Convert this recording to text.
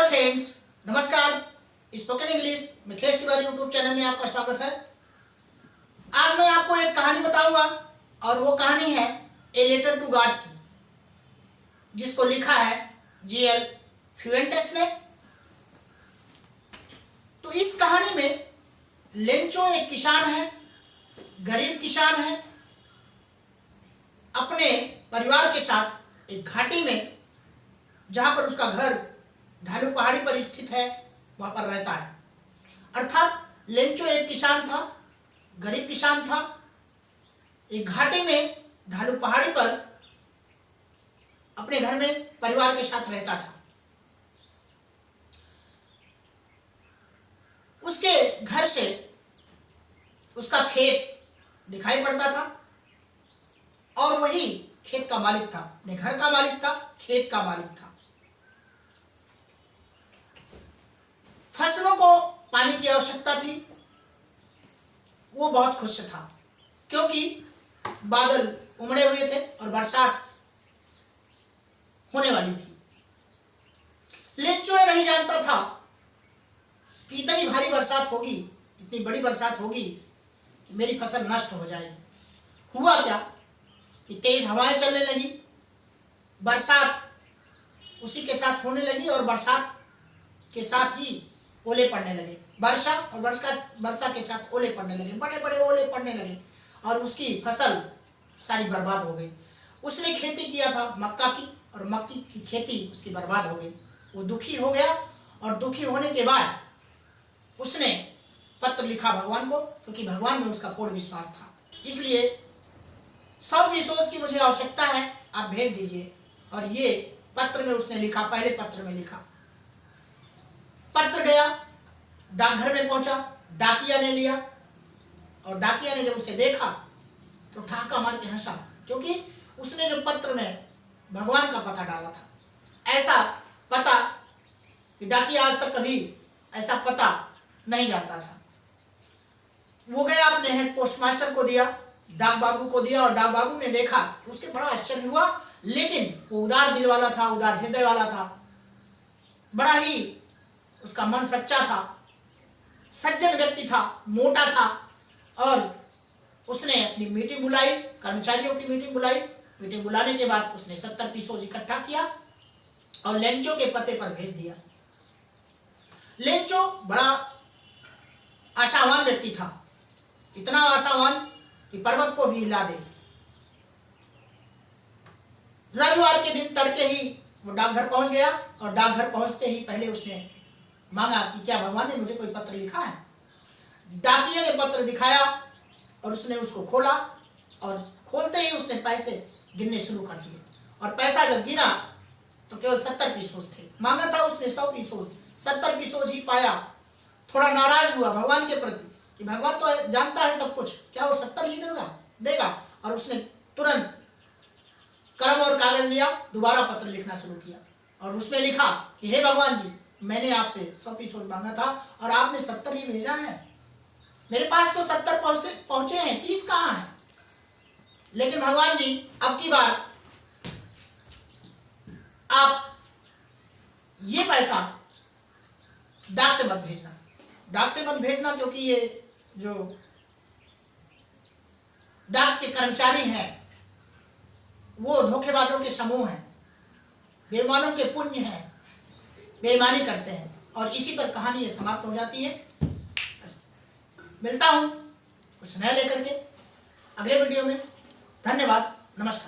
Hello friends, नमस्कार। Spoken English Mithilesh Tiwari YouTube channel में आपका स्वागत है। आज मैं आपको एक कहानी बताऊंगा और वो कहानी है ए लेटर टू गॉड की, जिसको लिखा है जी.एल. फ्यूएंटेस ने। तो इस कहानी में लेंचो एक किसान है, गरीब किसान है। अपने परिवार के साथ एक घाटी में, जहां पर उसका घर ढालू पहाड़ी पर स्थित है, वहां पर रहता है। अर्थात लेंचो एक किसान था, गरीब किसान था। एक घाटी में ढालू पहाड़ी पर अपने घर में परिवार के साथ रहता था। उसके घर से उसका खेत दिखाई पड़ता था और वही खेत का मालिक था। अपने घर का मालिक था, खेत का मालिक था। फसलों को पानी की आवश्यकता थी। वो बहुत खुश था क्योंकि बादल उमड़े हुए थे और बरसात होने वाली थी। लेंचो नहीं जानता था कि इतनी भारी बरसात होगी, इतनी बड़ी बरसात होगी कि मेरी फसल नष्ट हो जाएगी। हुआ क्या कि तेज हवाएं चलने लगी, बरसात उसी के साथ होने लगी और बरसात के साथ ही ओले पड़ने लगे। वर्षा और वर्षा के साथ ओले पड़ने लगे, बड़े बड़े ओले पड़ने लगे और उसकी फसल सारी बर्बाद हो गई। उसने खेती किया था मक्का की, और मक्की की खेती उसकी बर्बाद हो गई। वो दुखी हो गया और दुखी होने के बाद उसने पत्र लिखा भगवान को, क्योंकि भगवान में उसका पूर्ण विश्वास था। इसलिए सब रिसोर्स की मुझे आवश्यकता है, आप भेज दीजिए। और ये पत्र में उसने लिखा, पहले पत्र में लिखा। पत्र गया, डाकघर में पहुंचा, डाकिया ने लिया और डाकिया ने जब उसे देखा तो ठहाका मार के हंसा, क्योंकि उसने जो पत्र में भगवान का पता डाला था, ऐसा पता डाकिया आज तक कभी ऐसा पता नहीं जानता था। वो गया, अपने हेड पोस्टमास्टर को दिया, डाक बाबू को दिया, और डाक बाबू ने देखा तो उसके बड़ा आश्चर्य हुआ। लेकिन वो उदार दिल वाला था, उदार हृदय वाला था, बड़ा ही उसका मन सच्चा था, सज्जन व्यक्ति था, मोटा था। और उसने अपनी मीटिंग बुलाई, कर्मचारियों की मीटिंग बुलाई। मीटिंग बुलाने के बाद उसने 70 पीसों इकट्ठा किया और लेंचो के पते पर भेज दिया। लेंचो बड़ा आशावान व्यक्ति था, इतना आशावान कि पर्वत को भी हिला दे। रविवार के दिन तड़के ही वो डाकघर पहुंच गया और डाकघर पहुंचते ही पहले उसने मांगा कि क्या भगवान ने मुझे कोई पत्र लिखा है। डाकिया ने पत्र दिखाया और उसने उसको खोला, और खोलते ही उसने पैसे गिनने शुरू कर दिए। और पैसा जब गिना तो केवल 70 पीसों थे। मांगा था उसने 100 पीसों, 70 पीसों ही पाया। थोड़ा नाराज हुआ भगवान के प्रति कि भगवान तो जानता है सब कुछ, क्या वो 70 ही देगा। और उसने तुरंत कलम और कागज लिया, दोबारा पत्र लिखना शुरू किया और उसमें लिखा कि हे भगवान जी, मैंने आपसे 100 पीसों मांगा था और आपने 70 ही भेजा है। मेरे पास तो 70 पहुंचे हैं, 30 कहाँ हैं? लेकिन भगवान जी, अब की बार आप ये पैसा डाक से मत भेजना, डाक से मत भेजना, क्योंकि ये जो डाक के कर्मचारी हैं वो धोखेबाजों के समूह हैं, बेईमानों के पुण्य हैं, बेईमानी करते हैं। और इसी पर कहानी ये समाप्त हो जाती है। मिलता हूं कुछ नया लेकर के अगले वीडियो में। धन्यवाद, नमस्कार।